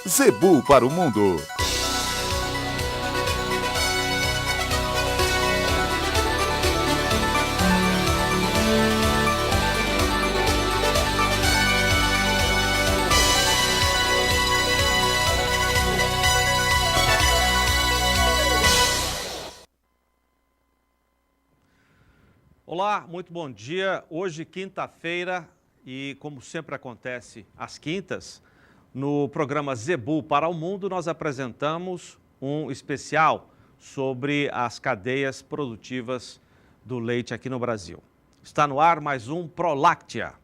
Zebu para o mundo. Olá, muito bom dia. Hoje, quinta-feira, e como sempre acontece às quintas, no programa Zebu para o Mundo, nós apresentamos um especial sobre as cadeias produtivas do leite aqui no Brasil. Está no ar mais um ProLáctea.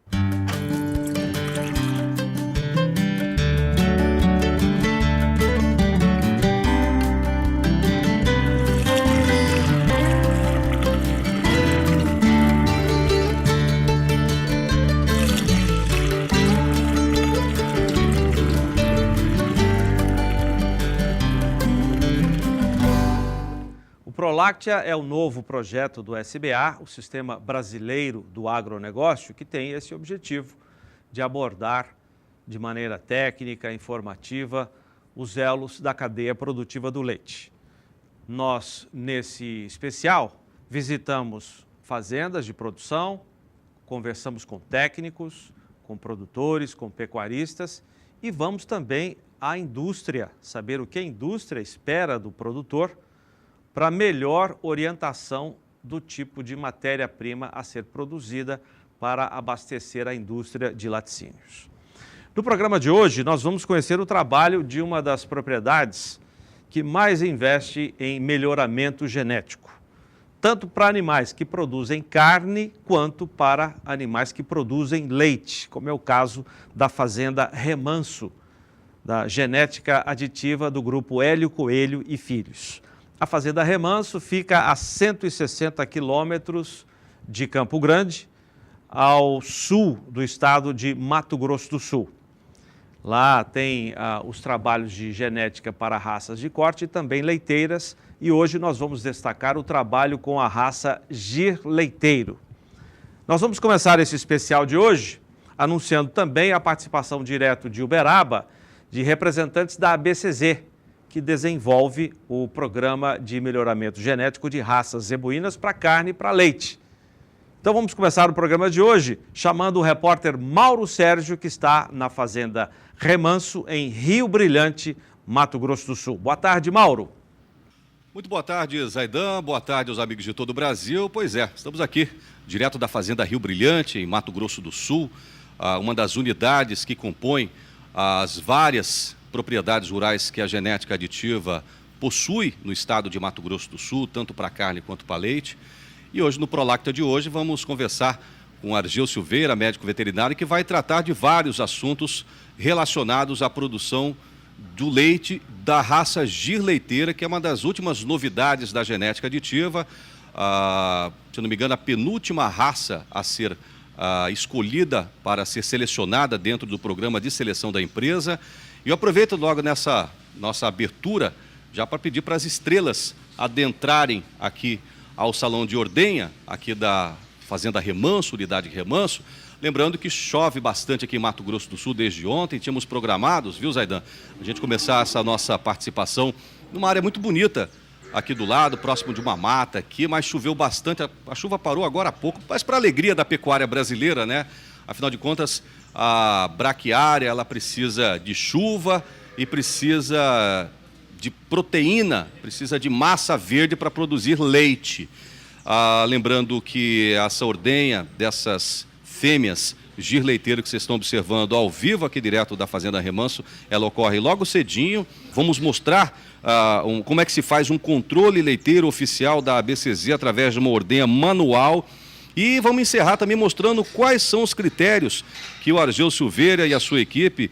ProLáctea é o novo projeto do SBA, o Sistema Brasileiro do Agronegócio, que tem esse objetivo de abordar de maneira técnica, informativa, os elos da cadeia produtiva do leite. Nós, nesse especial, visitamos fazendas de produção, conversamos com técnicos, com produtores, com pecuaristas e vamos também à indústria, saber o que a indústria espera do produtor para melhor orientação do tipo de matéria-prima a ser produzida para abastecer a indústria de laticínios. No programa de hoje, nós vamos conhecer o trabalho de uma das propriedades que mais investe em melhoramento genético, tanto para animais que produzem carne, quanto para animais que produzem leite, como é o caso da Fazenda Remanso, da genética aditiva do grupo Hélio Coelho e Filhos. A Fazenda Remanso fica a 160 quilômetros de Campo Grande, ao sul do estado de Mato Grosso do Sul. Lá tem os trabalhos de genética para raças de corte e também leiteiras, e hoje nós vamos destacar o trabalho com a raça Gir Leiteiro. Nós vamos começar esse especial de hoje anunciando também a participação direto de Uberaba de representantes da ABCZ, que desenvolve o programa de melhoramento genético de raças zebuínas para carne e para leite. Então vamos começar o programa de hoje chamando o repórter Mauro Sérgio, que está na Fazenda Remanso, em Rio Brilhante, Mato Grosso do Sul. Boa tarde, Mauro. Muito boa tarde, Zaidan. Boa tarde aos amigos de todo o Brasil. Pois é, estamos aqui, direto da Fazenda Rio Brilhante, em Mato Grosso do Sul, uma das unidades que compõem as várias propriedades rurais que a genética aditiva possui no estado de Mato Grosso do Sul, tanto para carne quanto para leite. E hoje, no ProLáctea de hoje, vamos conversar com Argel Silveira, médico veterinário, que vai tratar de vários assuntos relacionados à produção do leite da raça Gir Leiteira, que é uma das últimas novidades da genética aditiva. Se não me engano, a penúltima raça a ser escolhida para ser selecionada dentro do programa de seleção da empresa. E eu aproveito logo nessa nossa abertura já para pedir para as estrelas adentrarem aqui ao Salão de Ordenha, aqui da Fazenda Remanso, unidade Remanso. Lembrando que chove bastante aqui em Mato Grosso do Sul desde ontem, tínhamos programados, viu, Zaidan? A gente começar essa nossa participação numa área muito bonita aqui do lado, próximo de uma mata aqui, mas choveu bastante, a chuva parou agora há pouco, mas para a alegria da pecuária brasileira, né? Afinal de contas, a braquiária, ela precisa de chuva e precisa de proteína, precisa de massa verde para produzir leite. Lembrando que essa ordenha dessas fêmeas Gir Leiteiro que vocês estão observando ao vivo aqui direto da Fazenda Remanso, ela ocorre logo cedinho. Vamos mostrar como é que se faz um controle leiteiro oficial da ABCZ através de uma ordenha manual. E vamos encerrar também mostrando quais são os critérios que o Argel Silveira e a sua equipe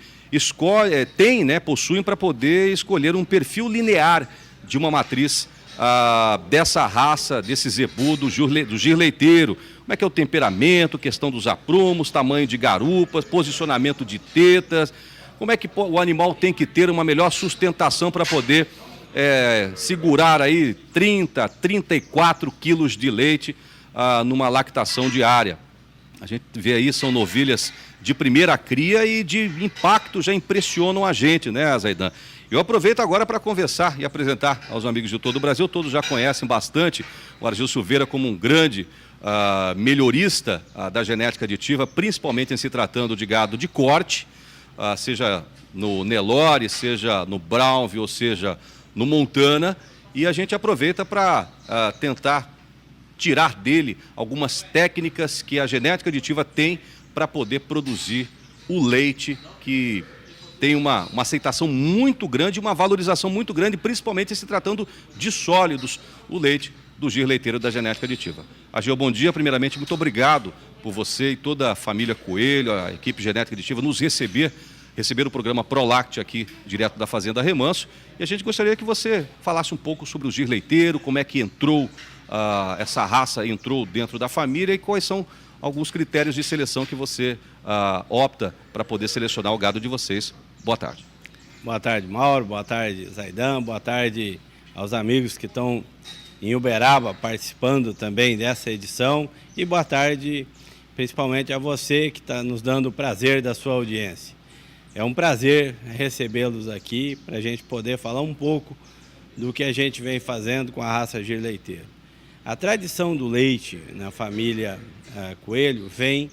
possuem para poder escolher um perfil linear de uma matriz dessa raça, desse zebu do Gir Leiteiro. Como é que é o temperamento, questão dos aprumos, tamanho de garupas, posicionamento de tetas, como é que o animal tem que ter uma melhor sustentação para poder segurar aí 30, 34 quilos de leite numa lactação diária. A gente vê aí, são novilhas de primeira cria e de impacto já impressionam a gente, né, Zaidan? Eu aproveito agora para conversar e apresentar aos amigos de todo o Brasil, todos já conhecem bastante o Argil Silveira como um grande melhorista da genética aditiva, principalmente em se tratando de gado de corte, seja no Nelore, seja no Brownville, ou seja no Montana, e a gente aproveita para tentar tirar dele algumas técnicas que a genética aditiva tem para poder produzir o leite que tem uma aceitação muito grande, uma valorização muito grande, principalmente se tratando de sólidos, o leite do gir leiteiro da genética aditiva. Argil, bom dia. Primeiramente, muito obrigado por você e toda a família Coelho, a equipe genética aditiva, nos receber o programa ProLact aqui, direto da Fazenda Remanso. E a gente gostaria que você falasse um pouco sobre o gir leiteiro, como é que entrou, essa raça entrou dentro da família e quais são alguns critérios de seleção que você opta para poder selecionar o gado de vocês. Boa tarde. Boa tarde, Mauro. Boa tarde, Zaidan. Boa tarde aos amigos que estão em Uberaba participando também dessa edição. E boa tarde, principalmente a você que está nos dando o prazer da sua audiência. É um prazer recebê-los aqui para a gente poder falar um pouco do que a gente vem fazendo com a raça gir leiteiro. A tradição do leite na família Coelho vem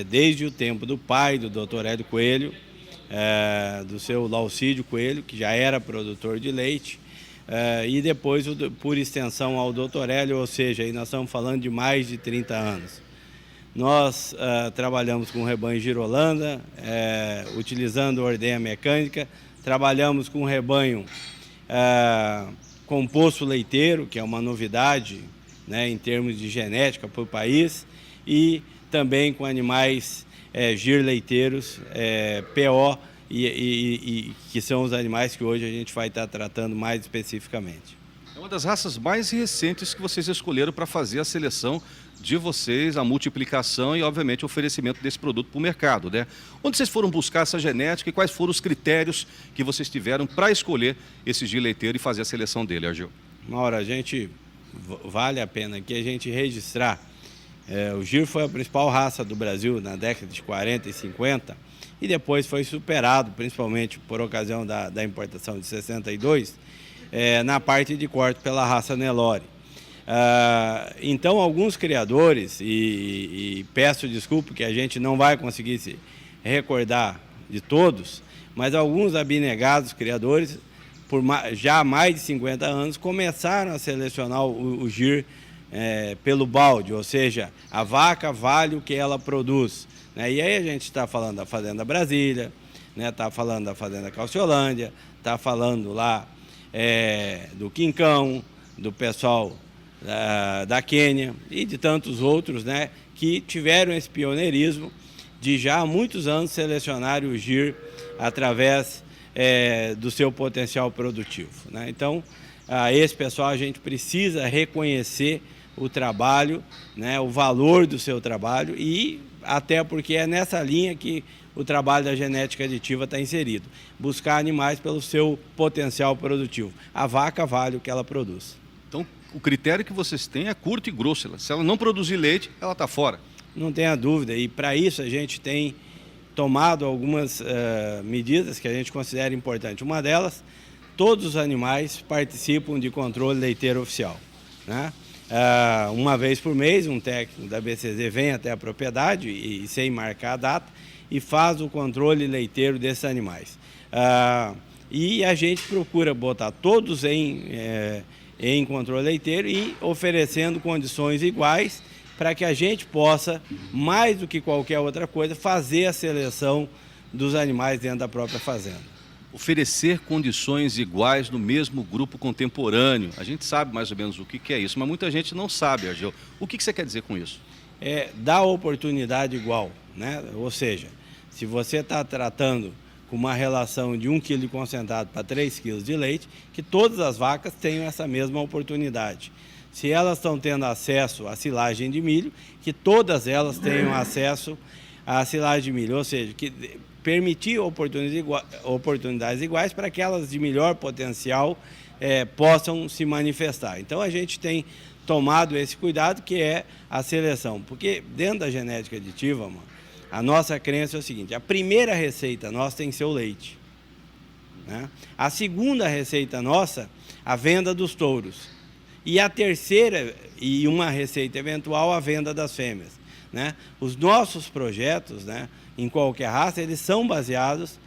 desde o tempo do pai, do Dr. Hélio Coelho, do seu Laucídio Coelho, que já era produtor de leite, e depois, por extensão, ao Dr. Hélio, ou seja, aí nós estamos falando de mais de 30 anos. Nós trabalhamos com o rebanho Girolanda, utilizando ordenha mecânica, trabalhamos com o rebanho composto leiteiro, que é uma novidade, né, em termos de genética para o país, e também com animais gir leiteiros, PO, e que são os animais que hoje a gente vai estar tratando mais especificamente. É uma das raças mais recentes que vocês escolheram para fazer a seleção de vocês, a multiplicação e, obviamente, o oferecimento desse produto para o mercado, né? Onde vocês foram buscar essa genética e quais foram os critérios que vocês tiveram para escolher esse gir leiteiro e fazer a seleção dele, Argil? Mauro, vale a pena aqui a gente registrar. O gir foi a principal raça do Brasil na década de 40 e 50 e depois foi superado, principalmente por ocasião da importação de 62, na parte de corte pela raça Nelore. Então, alguns criadores, e peço desculpa que a gente não vai conseguir se recordar de todos, mas alguns abnegados criadores, por já há mais de 50 anos, começaram a selecionar o gir pelo balde, ou seja, a vaca vale o que ela produz, né? E aí a gente está falando da Fazenda Brasília, está falando da Fazenda Calciolândia, está falando lá do Quincão, do pessoal da Quênia e de tantos outros, né, que tiveram esse pioneirismo de já há muitos anos selecionar o gir através do seu potencial produtivo, né? Então, esse pessoal a gente precisa reconhecer o trabalho, né, o valor do seu trabalho e até porque é nessa linha que o trabalho da genética aditiva está inserido. Buscar animais pelo seu potencial produtivo. A vaca vale o que ela produz. Então, o critério que vocês têm é curto e grosso. Se ela não produzir leite, ela está fora. Não tenha dúvida. E para isso a gente tem tomado algumas medidas que a gente considera importantes. Uma delas, todos os animais participam de controle leiteiro oficial, né? Uma vez por mês, um técnico da BCZ vem até a propriedade e sem marcar a data e faz o controle leiteiro desses animais. E a gente procura botar todos em controle leiteiro e oferecendo condições iguais para que a gente possa, mais do que qualquer outra coisa, fazer a seleção dos animais dentro da própria fazenda. Oferecer condições iguais no mesmo grupo contemporâneo. A gente sabe mais ou menos o que é isso, mas muita gente não sabe, Argil. O que você quer dizer com isso? Dar oportunidade igual, né? Ou seja, se você está tratando com uma relação de 1 kg de concentrado para 3 kg de leite, que todas as vacas tenham essa mesma oportunidade. Se elas estão tendo acesso à silagem de milho, que todas elas tenham acesso à silagem de milho, ou seja, que permitir oportunidades iguais para que elas de melhor potencial possam se manifestar. Então a gente tem tomado esse cuidado, que é a seleção. Porque dentro da genética aditiva, mano, a nossa crença é o seguinte: a primeira receita nossa tem que ser o leite, né? A segunda receita nossa, a venda dos touros. E a terceira, e uma receita eventual, a venda das fêmeas, né? Os nossos projetos, né, em qualquer raça, eles são baseados,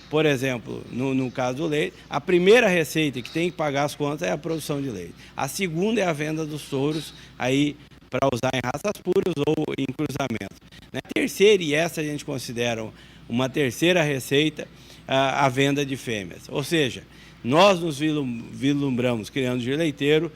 por exemplo, no caso do leite, a primeira receita que tem que pagar as contas é a produção de leite. A segunda é a venda dos touros, aí para usar em raças puras ou em cruzamento, né? A terceira, e essa a gente considera uma terceira receita, a venda de fêmeas. Ou seja, nós nos vislumbramos criando gir leiteiro,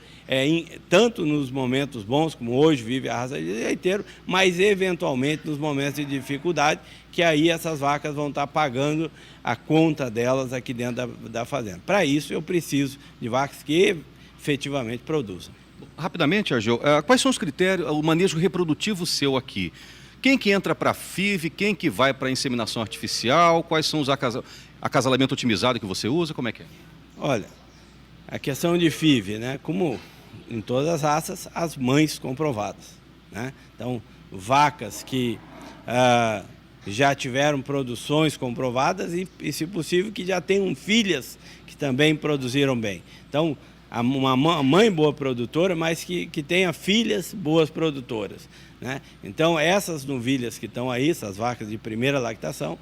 tanto nos momentos bons, como hoje vive a raça de leiteiro, mas eventualmente nos momentos de dificuldade, que aí essas vacas vão estar pagando a conta delas aqui dentro da fazenda. Para isso, eu preciso de vacas que efetivamente produzam. Rapidamente, Argel, quais são os critérios, o manejo reprodutivo seu aqui? Quem que entra para a FIV, quem que vai para a inseminação artificial, quais são os acasalamento otimizado que você usa, como é que é? Olha, a questão de FIV, né? Como em todas as raças, as mães comprovadas, né? Então, vacas que já tiveram produções comprovadas e, se possível, que já tenham filhas que também produziram bem. Então, uma mãe boa produtora, mas que tenha filhas boas produtoras, né? Então, essas novilhas que estão aí, essas vacas de primeira lactação,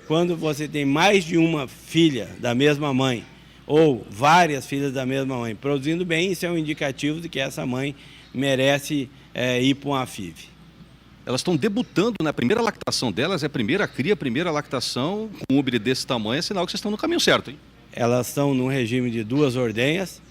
quando você tem mais de uma filha da mesma mãe ou várias filhas da mesma mãe produzindo bem, isso é um indicativo de que essa mãe merece ir para uma FIV. Elas estão debutando na primeira lactação delas, é a primeira cria, primeira lactação, com um úbere desse tamanho, é sinal que vocês estão no caminho certo, hein? Elas estão num regime de 2 ordenhas,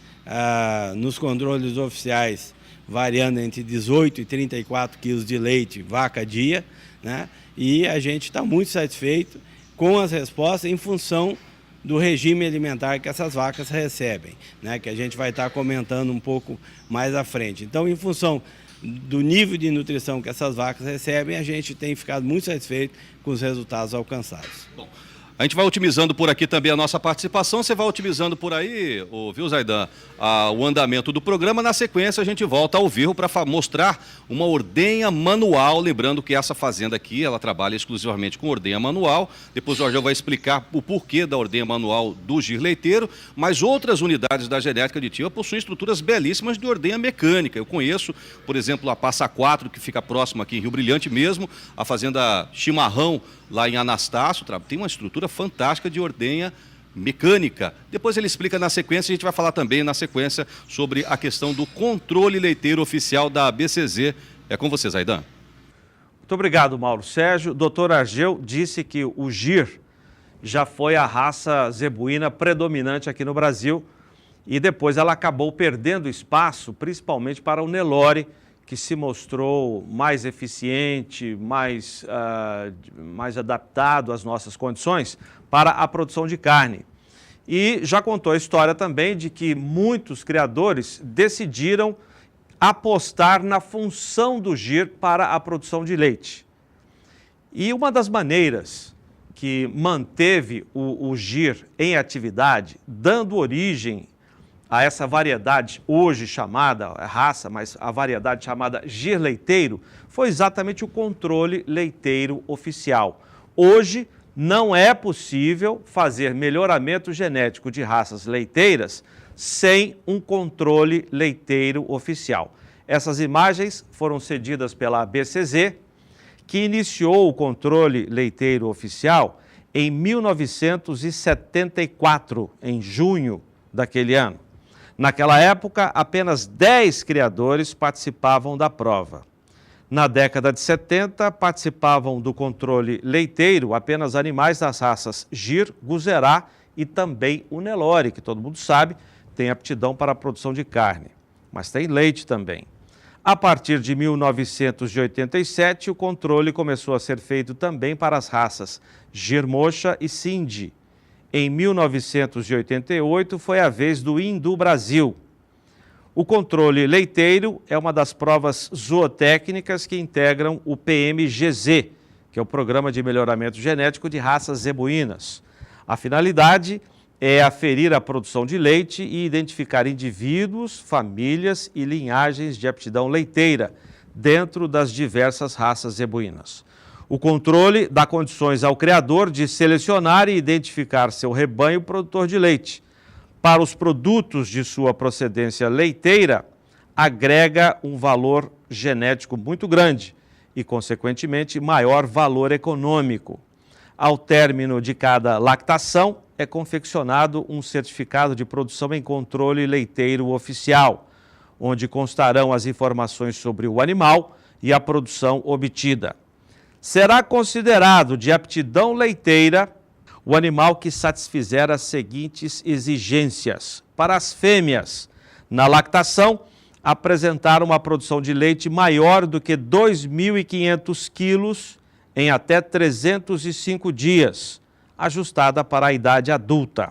nos controles oficiais variando entre 18 e 34 quilos de leite vaca dia, né? E a gente está muito satisfeito com as respostas em função do regime alimentar que essas vacas recebem, né? Que a gente vai estar comentando um pouco mais à frente. Então, em função do nível de nutrição que essas vacas recebem, a gente tem ficado muito satisfeito com os resultados alcançados. Bom, a gente vai otimizando por aqui também a nossa participação, você vai otimizando por aí, viu, Zaidan, o andamento do programa. Na sequência a gente volta ao vivo para mostrar uma ordenha manual, lembrando que essa fazenda aqui, ela trabalha exclusivamente com ordenha manual. Depois o Argel vai explicar o porquê da ordenha manual do gir leiteiro, mas outras unidades da genética aditiva possuem estruturas belíssimas de ordenha mecânica. Eu conheço, por exemplo, a Passa 4, que fica próxima aqui em Rio Brilhante mesmo, a fazenda Chimarrão, lá em Anastácio, tem uma estrutura fantástica de ordenha mecânica. Depois ele explica na sequência, a gente vai falar também na sequência sobre a questão do controle leiteiro oficial da ABCZ. É com você, Zaidan. Muito obrigado, Mauro Sérgio. Dr. Argel disse que o gir já foi a raça zebuína predominante aqui no Brasil e depois ela acabou perdendo espaço, principalmente para o Nelore, que se mostrou mais eficiente, mais adaptado às nossas condições para a produção de carne. E já contou a história também de que muitos criadores decidiram apostar na função do gir para a produção de leite. E uma das maneiras que manteve o gir em atividade, dando origem a essa variedade hoje chamada raça, mas a variedade chamada gir leiteiro, foi exatamente o controle leiteiro oficial. Hoje não é possível fazer melhoramento genético de raças leiteiras sem um controle leiteiro oficial. Essas imagens foram cedidas pela ABCZ, que iniciou o controle leiteiro oficial em 1974, em junho daquele ano. Naquela época, apenas 10 criadores participavam da prova. Na década de 70, participavam do controle leiteiro apenas animais das raças gir, guzerá e também o Nelore, que todo mundo sabe, tem aptidão para a produção de carne, mas tem leite também. A partir de 1987, o controle começou a ser feito também para as raças gir mocha e sindhi. Em 1988, foi a vez do Hindu Brasil. O controle leiteiro é uma das provas zootécnicas que integram o PMGZ, que é o Programa de Melhoramento Genético de Raças Zebuínas. A finalidade é aferir a produção de leite e identificar indivíduos, famílias e linhagens de aptidão leiteira dentro das diversas raças zebuínas. O controle dá condições ao criador de selecionar e identificar seu rebanho produtor de leite. Para os produtos de sua procedência leiteira, agrega um valor genético muito grande e, consequentemente, maior valor econômico. Ao término de cada lactação, é confeccionado um certificado de produção em controle leiteiro oficial, onde constarão as informações sobre o animal e a produção obtida. Será considerado de aptidão leiteira o animal que satisfizer as seguintes exigências. Para as fêmeas, na lactação, apresentar uma produção de leite maior do que 2.500 quilos em até 305 dias, ajustada para a idade adulta.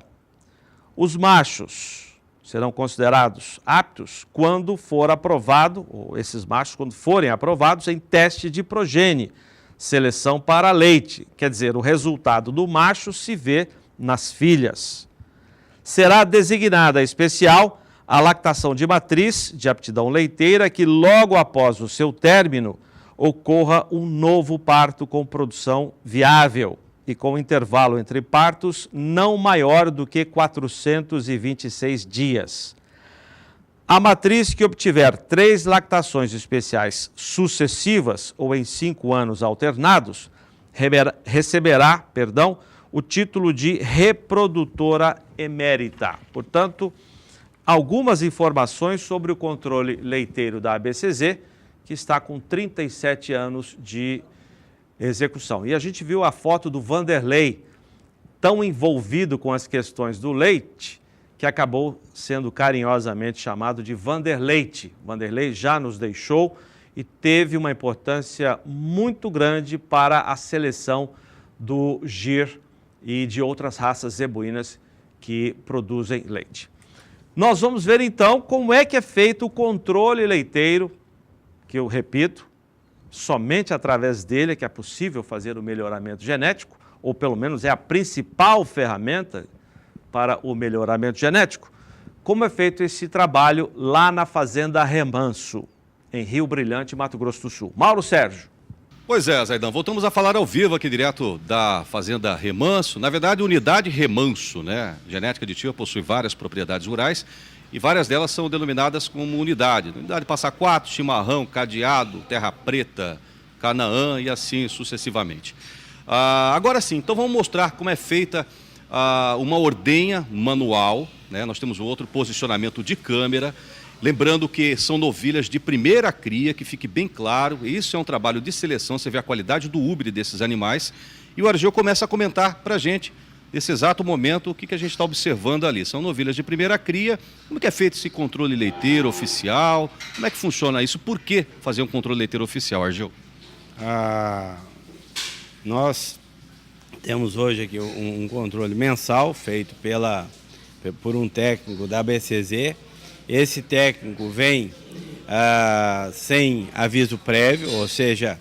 Os machos serão considerados aptos quando for aprovado, ou esses machos quando forem aprovados em teste de progênie, seleção para leite, quer dizer, o resultado do macho se vê nas filhas. Será designada especial a lactação de matriz de aptidão leiteira que logo após o seu término ocorra um novo parto com produção viável e com intervalo entre partos não maior do que 426 dias. A matriz que obtiver 3 lactações especiais sucessivas ou em 5 anos alternados, receberá, o título de reprodutora emérita. Portanto, algumas informações sobre o controle leiteiro da ABCZ, que está com 37 anos de execução. E a gente viu a foto do Vanderlei, tão envolvido com as questões do leite, que acabou sendo carinhosamente chamado de Vanderleite. Vanderlei já nos deixou e teve uma importância muito grande para a seleção do Gir e de outras raças zebuínas que produzem leite. Nós vamos ver então como é que é feito o controle leiteiro, que eu repito, somente através dele é que é possível fazer o melhoramento genético, ou pelo menos é a principal ferramenta para o melhoramento genético. Como é feito esse trabalho lá na Fazenda Remanso, em Rio Brilhante, Mato Grosso do Sul. Mauro Sérgio. Pois é, Zaidan, voltamos a falar ao vivo aqui direto da Fazenda Remanso. Na verdade, unidade Remanso, né? Genética aditiva possui várias propriedades rurais e várias delas são denominadas como unidade. Unidade Passa Quatro, Chimarrão, Cadeado, Terra Preta, Canaã e assim sucessivamente. Agora sim, então vamos mostrar como é feita uma ordenha manual, né? Nós temos um outro posicionamento de câmera. Lembrando que são novilhas de primeira cria, que fique bem claro, isso é um trabalho de seleção, você vê a qualidade do úbere desses animais. E o Argeu começa a comentar para a gente, nesse exato momento, o que a gente está observando ali. São novilhas de primeira cria, como que é feito esse controle leiteiro oficial, como é que funciona isso, por que fazer um controle leiteiro oficial, Argeu? Nós temos hoje aqui um controle mensal feito por um técnico da ABCZ. Esse técnico vem sem aviso prévio, ou seja,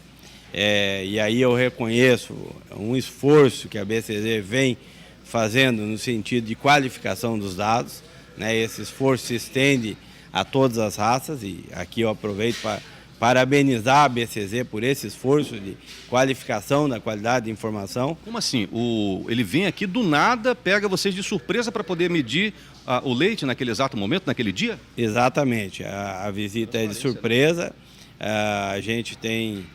e aí eu reconheço um esforço que a ABCZ vem fazendo no sentido de qualificação dos dados, né? Esse esforço se estende a todas as raças e aqui eu aproveito para parabenizar a ABCZ por esse esforço de qualificação da qualidade de informação. Como assim? Ele vem aqui do nada, pega vocês de surpresa para poder medir o leite naquele exato momento, naquele dia? Exatamente. A visita é de surpresa. A gente tem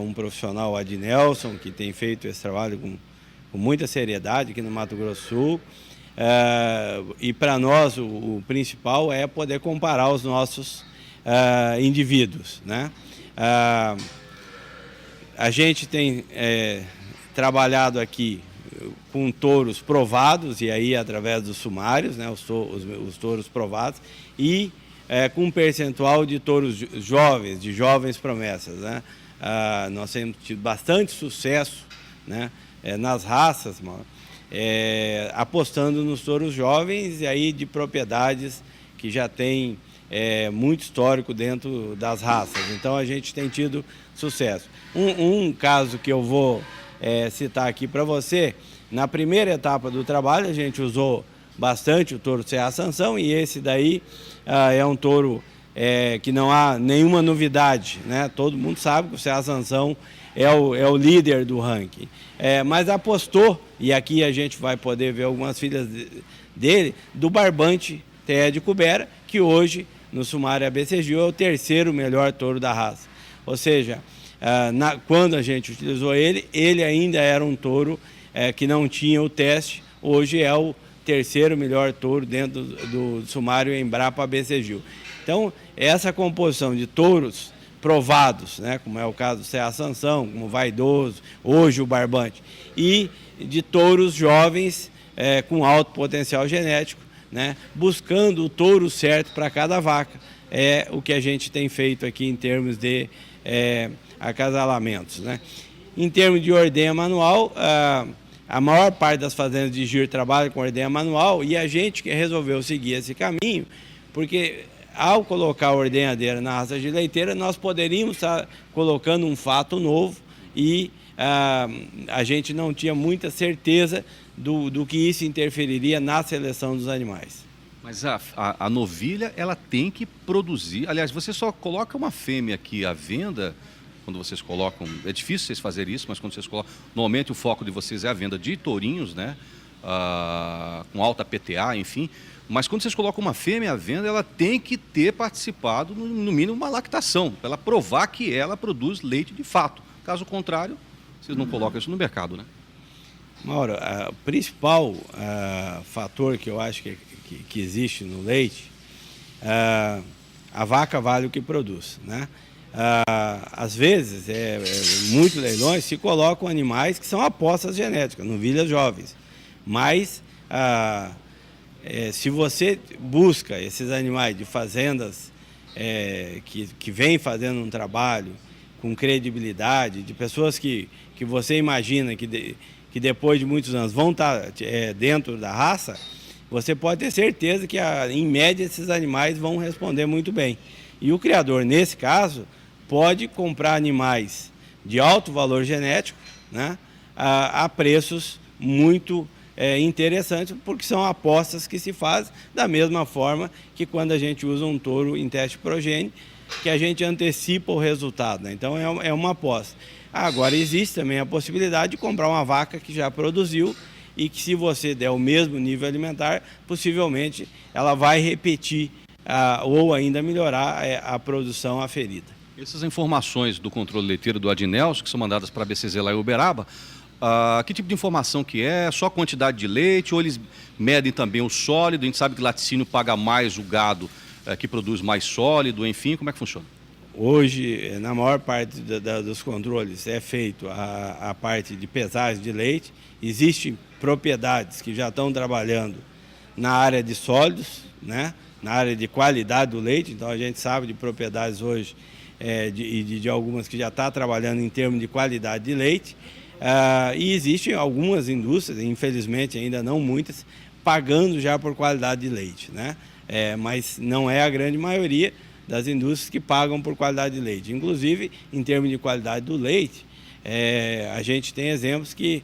um profissional, Adnelson, que tem feito esse trabalho com muita seriedade aqui no Mato Grosso do Sul. E para nós o principal é poder comparar os nossos indivíduos, né? A gente tem trabalhado aqui com touros provados, e aí através dos sumários, né? Os touros provados, e com um percentual de touros jovens, de jovens promessas, né? Nós temos tido bastante sucesso, né? Nas raças, apostando nos touros jovens e aí de propriedades que já têm muito histórico dentro das raças. Então a gente tem tido sucesso. Um caso que eu vou citar aqui para você. Na primeira etapa do trabalho, a gente usou bastante o touro Serra Sansão, e esse daí é um touro que não há nenhuma novidade, né? Todo mundo sabe que o Serra Sansão é o líder do ranking. Mas apostou, e aqui a gente vai poder ver algumas filhas dele, do Barbante TE de Cubera, que hoje no sumário ABC Gil é o terceiro melhor touro da raça. Ou seja, quando a gente utilizou ele ainda era um touro que não tinha o teste, hoje é o terceiro melhor touro dentro do sumário Embrapa ABC Gil. Então, essa composição de touros provados, né, como é o caso do Serra Sansão, como o Vaidoso, hoje o Barbante, e de touros jovens com alto potencial genético, né, buscando o touro certo para cada vaca. É o que a gente tem feito aqui em termos de acasalamentos, né. Em termos de ordenha manual, a maior parte das fazendas de giro trabalha com ordenha manual, e a gente que resolveu seguir esse caminho, porque ao colocar a ordenhadeira na raça de leiteira, nós poderíamos estar colocando um fato novo, e a gente não tinha muita certeza do que isso interferiria na seleção dos animais. Mas a novilha, ela tem que produzir. Aliás, você só coloca uma fêmea aqui à venda quando vocês colocam. É difícil vocês fazerem isso, mas quando vocês colocam. Normalmente o foco de vocês é a venda de tourinhos, né? Com alta PTA, enfim. Mas quando vocês colocam uma fêmea à venda, ela tem que ter participado, no mínimo, uma lactação, para ela provar que ela produz leite de fato. Caso contrário, vocês não colocam isso no mercado, né? Mauro, o principal fator que eu acho que existe no leite, a vaca vale o que produz, né? Às vezes, muitos leilões se colocam animais que são apostas genéticas, novilhas jovens, mas se você busca esses animais de fazendas que vêm fazendo um trabalho com credibilidade, de pessoas que você imagina que depois de muitos anos vão estar dentro da raça, você pode ter certeza que, em média, esses animais vão responder muito bem. E o criador, nesse caso, pode comprar animais de alto valor genético, né, a preços muito interessantes, porque são apostas que se fazem da mesma forma que quando a gente usa um touro em teste progênie, que a gente antecipa o resultado, né? Então é uma aposta. Agora existe também a possibilidade de comprar uma vaca que já produziu e que, se você der o mesmo nível alimentar, possivelmente ela vai repetir ou ainda melhorar a produção aferida. Essas informações do controle leiteiro do Adinelso, que são mandadas para a BCZ lá em Uberaba, que tipo de informação que é? Só quantidade de leite, ou eles medem também o sólido? A gente sabe que laticínio paga mais o gado que produz mais sólido, enfim, como é que funciona? Hoje, na maior parte dos controles, é feito a parte de pesagem de leite. Existem propriedades que já estão trabalhando na área de sólidos, né? Na área de qualidade do leite. Então, a gente sabe de propriedades hoje de algumas que já estão trabalhando em termos de qualidade de leite. E existem algumas indústrias, infelizmente ainda não muitas, pagando já por qualidade de leite, né? Mas não é a grande maioria das indústrias que pagam por qualidade de leite. Inclusive, em termos de qualidade do leite, a gente tem exemplos que,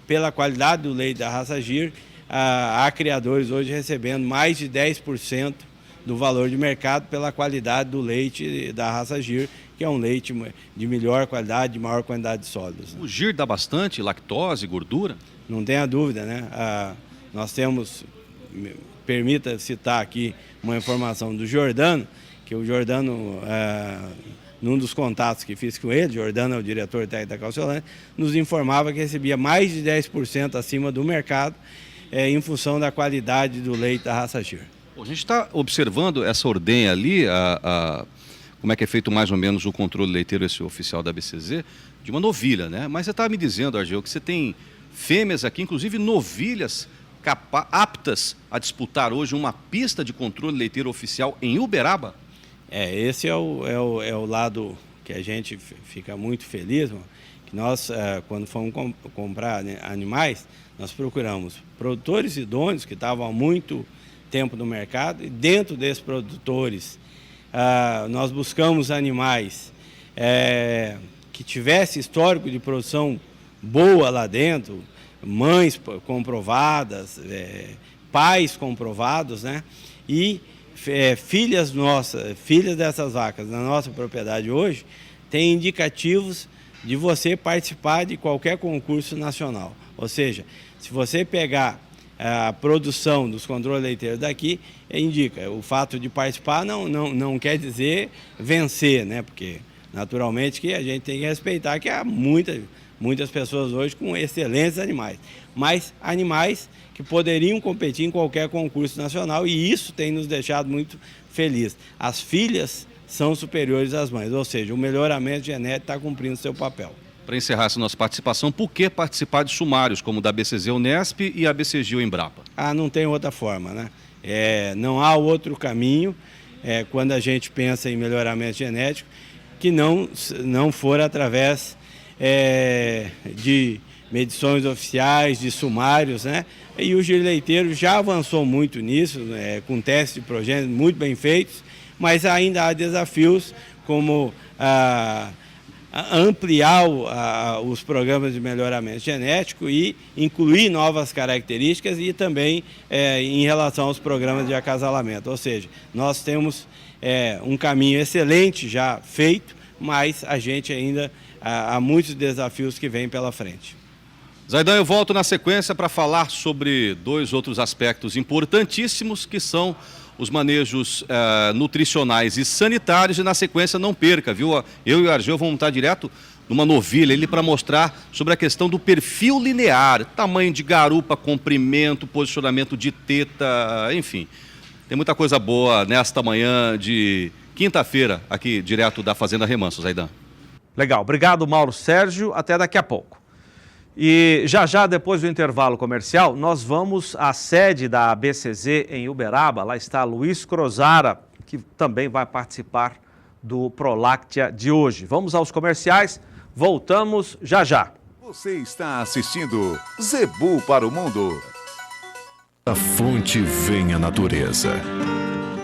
pela qualidade do leite da raça Gir, há criadores hoje recebendo mais de 10% do valor de mercado pela qualidade do leite da raça Gir, que é um leite de melhor qualidade, de maior quantidade de sólidos, né? O Gir dá bastante lactose, gordura? Não tenha dúvida, né? Nós temos, permita citar aqui uma informação do Jordano, que o Jordano, num dos contatos que fiz com ele, Jordano é o diretor técnico da Calciolândia, nos informava que recebia mais de 10% acima do mercado, em função da qualidade do leite da raça Gir. A gente está observando essa ordenha ali, como é que é feito mais ou menos o controle leiteiro, esse oficial da BCZ, de uma novilha, né? Mas você estava me dizendo, Argel, que você tem fêmeas aqui, inclusive novilhas aptas a disputar hoje uma pista de controle leiteiro oficial em Uberaba? Esse é o lado que a gente fica muito feliz, mano, que nós, quando fomos comprar, né, animais, nós procuramos produtores idôneos que estavam há muito tempo no mercado, e dentro desses produtores nós buscamos animais que tivessem histórico de produção boa lá dentro, mães comprovadas, pais comprovados, né? E filhas nossas, filhas dessas vacas na nossa propriedade hoje, têm indicativos de você participar de qualquer concurso nacional. Ou seja, se você pegar a produção dos controles leiteiros daqui, indica. O fato de participar não quer dizer vencer, né? Porque naturalmente que a gente tem que respeitar que há muitas pessoas hoje com excelentes animais, mas animais que poderiam competir em qualquer concurso nacional, e isso tem nos deixado muito felizes. As filhas são superiores às mães, ou seja, o melhoramento genético está cumprindo seu papel. Para encerrar essa nossa participação, por que participar de sumários como o da BCZ Unesp e a BCG Embrapa? Não tem outra forma, né? Não há outro caminho quando a gente pensa em melhoramento genético que não for através de medições oficiais, de sumários, né? E o giro leiteiro já avançou muito nisso, com testes de progênitos muito bem feitos, mas ainda há desafios como ampliar os programas de melhoramento genético e incluir novas características e também em relação aos programas de acasalamento. Ou seja, nós temos um caminho excelente já feito, mas a gente ainda há muitos desafios que vêm pela frente. Zaidan, eu volto na sequência para falar sobre 2 outros aspectos importantíssimos, que são os manejos nutricionais e sanitários, e na sequência não perca, viu? Eu e o Argel vamos estar direto numa novilha ali para mostrar sobre a questão do perfil linear, tamanho de garupa, comprimento, posicionamento de teta, enfim. Tem muita coisa boa nesta manhã de quinta-feira, aqui direto da Fazenda Remanso, Zaidan. Legal, obrigado, Mauro Sérgio, até daqui a pouco. E já depois do intervalo comercial, nós vamos à sede da BCZ em Uberaba. Lá está Luiz Crozara, que também vai participar do Proláctea de hoje. Vamos aos comerciais, voltamos já. Você está assistindo Zebu para o Mundo. A fonte vem a natureza.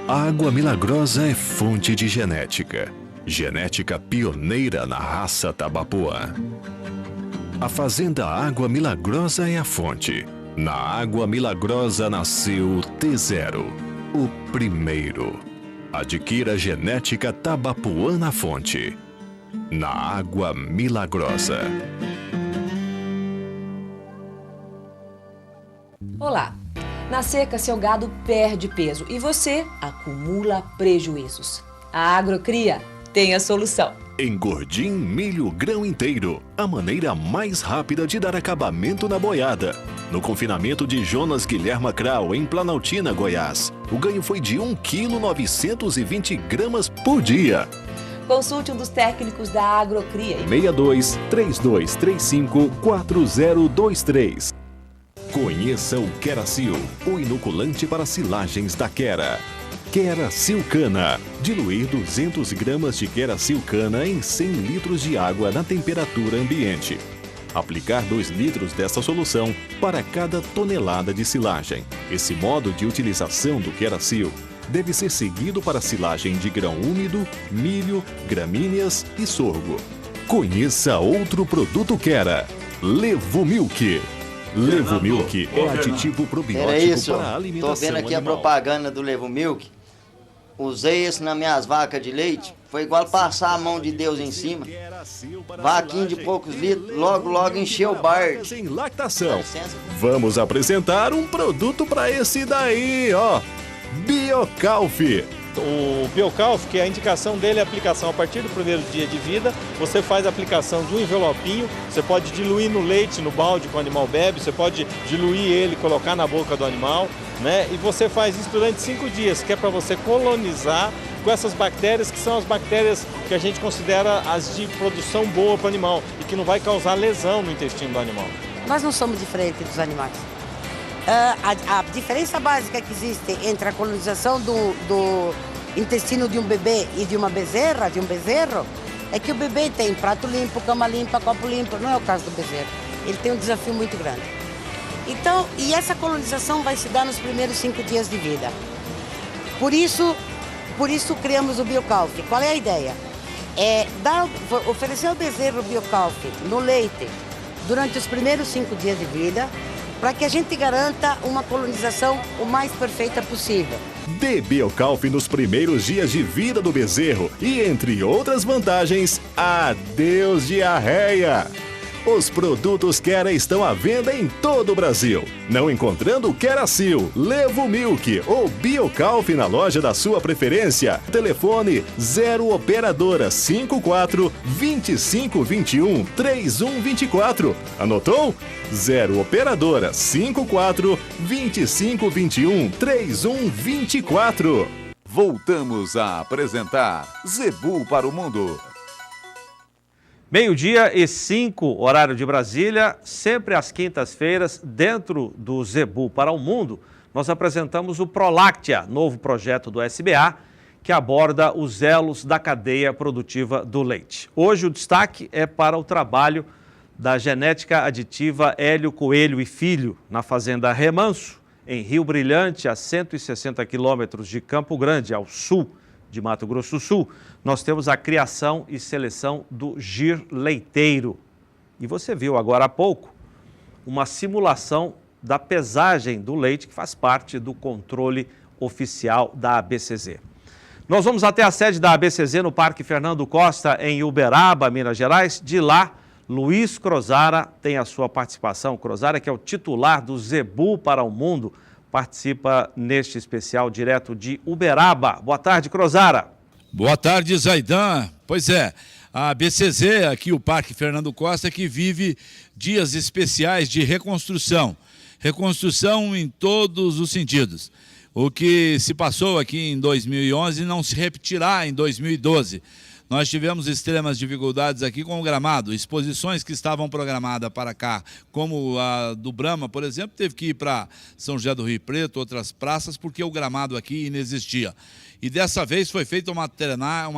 A água milagrosa é fonte de genética. Genética pioneira na raça Tabapuã. A Fazenda Água Milagrosa é a fonte. Na Água Milagrosa nasceu o T0, o primeiro. Adquira genética Tabapuã na fonte. Na Água Milagrosa. Olá! Na seca, seu gado perde peso e você acumula prejuízos. A Agrocria tem a solução. Engordim milho grão inteiro, a maneira mais rápida de dar acabamento na boiada. No confinamento de Jonas Guilherme Krau, em Planaltina, Goiás, o ganho foi de 1,920 kg por dia. Consulte um dos técnicos da Agrocria. 62 3235 4023. Conheça o Queracil, o inoculante para silagens da Quera. Queracil Cana. Diluir 200 gramas de Queracil Cana em 100 litros de água na temperatura ambiente. Aplicar 2 litros dessa solução para cada tonelada de silagem. Esse modo de utilização do Queracil deve ser seguido para silagem de grão úmido, milho, gramíneas e sorgo. Conheça outro produto Quera, Levomilk. Levomilk é aditivo probiótico para a alimentação. Tô vendo aqui animal. a propaganda do Levomilk. Usei esse nas minhas vacas de leite. Foi igual passar a mão de Deus em cima. Vaquinha de poucos litros, logo encheu o bar. Sem lactação. Vamos apresentar um produto para esse daí, ó. Biocalf. O Biocalf, que a indicação dele é a aplicação a partir do primeiro dia de vida. Você faz a aplicação de um envelopinho, você pode diluir no leite, no balde que o animal bebe, você pode diluir ele, colocar na boca do animal, né? E você faz isso durante 5 dias, que é para você colonizar com essas bactérias, que são as bactérias que a gente considera as de produção boa para o animal e que não vai causar lesão no intestino do animal. Nós não somos diferentes dos animais. A diferença básica que existe entre a colonização do intestino de um bebê e de uma bezerra, de um bezerro, é que o bebê tem prato limpo, cama limpa, copo limpo. Não é o caso do bezerro. Ele tem um desafio muito grande. Então, e essa colonização vai se dar nos primeiros 5 dias de vida. Por isso criamos o Biocalf. Qual é a ideia? Oferecer ao bezerro o Biocalf no leite durante os primeiros 5 dias de vida, para que a gente garanta uma colonização o mais perfeita possível. Dê Biocalf nos primeiros dias de vida do bezerro e, entre outras vantagens, adeus diarreia. Os produtos Quera estão à venda em todo o Brasil. Não encontrando Queracil, Levo Milk ou Biocalf na loja da sua preferência? Telefone 0 Operadora 54 2521 3124. Anotou? 0 Operadora 54 2521 3124. Voltamos a apresentar Zebu para o Mundo. 12:05, horário de Brasília, sempre às quintas-feiras, dentro do Zebu para o Mundo, nós apresentamos o Prolactia, novo projeto do SBA, que aborda os elos da cadeia produtiva do leite. Hoje o destaque é para o trabalho da genética aditiva Hélio Coelho e Filho, na fazenda Remanso, em Rio Brilhante, a 160 quilômetros de Campo Grande, ao sul de Mato Grosso do Sul. Nós temos a criação e seleção do gir leiteiro. E você viu agora há pouco uma simulação da pesagem do leite, que faz parte do controle oficial da ABCZ. Nós vamos até a sede da ABCZ no Parque Fernando Costa, em Uberaba, Minas Gerais. De lá, Luiz Crozara tem a sua participação. Crozara, que é o titular do Zebu para o Mundo, participa neste especial direto de Uberaba. Boa tarde, Crozara. Boa tarde, Zaidan. Pois é, a ABCZ, aqui o Parque Fernando Costa, que vive dias especiais de reconstrução. Reconstrução em todos os sentidos. O que se passou aqui em 2011 não se repetirá em 2012. Nós tivemos extremas dificuldades aqui com o gramado. Exposições que estavam programadas para cá, como a do Brahma, por exemplo, teve que ir para São José do Rio Preto, outras praças, porque o gramado aqui inexistia. E dessa vez foi feita uma